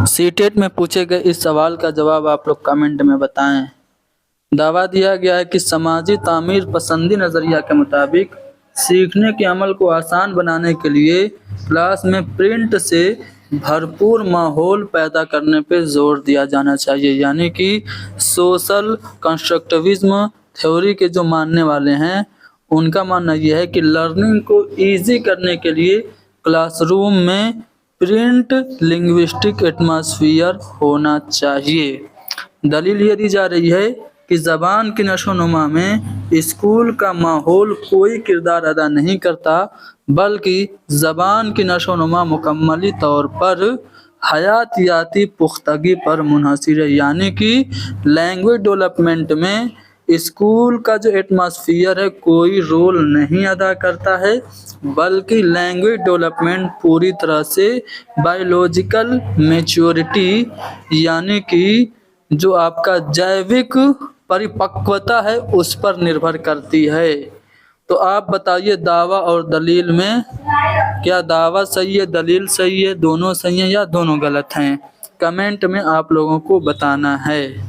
C TET में पूछे गए इस सवाल का जवाब आप लोग कमेंट में बताएं। दावा दिया गया है कि समाजी तामीर पसंदी नज़रिया के मुताबिक सीखने के अमल को आसान बनाने के लिए क्लास में प्रिंट से भरपूर माहौल पैदा करने पर जोर दिया जाना चाहिए। यानी कि सोशल कंस्ट्रक्टिविज्म थ्योरी के जो मानने वाले हैं उनका मानना यह है कि लर्निंग को ईजी करने के लिए क्लासरूम में प्रिंट लिंग्विस्टिक एटमॉस्फेयर होना चाहिए। दलील ये दी जा रही है कि ज़बान की नशोनुमा में स्कूल का माहौल कोई किरदार अदा नहीं करता, बल्कि ज़बान की नशोनुमा मुकम्मली तौर पर हयातियाती पुख्तगी पर मुनहसर है। यानी कि लैंग्वेज डेवलपमेंट में स्कूल का जो एटमॉस्फेयर है कोई रोल नहीं अदा करता है, बल्कि लैंग्वेज डेवलपमेंट पूरी तरह से बायोलॉजिकल मैच्योरिटी यानी कि जो आपका जैविक परिपक्वता है उस पर निर्भर करती है। तो आप बताइए दावा और दलील में क्या दावा सही है, दलील सही है, दोनों सही है या दोनों गलत हैं? कमेंट में आप लोगों को बताना है।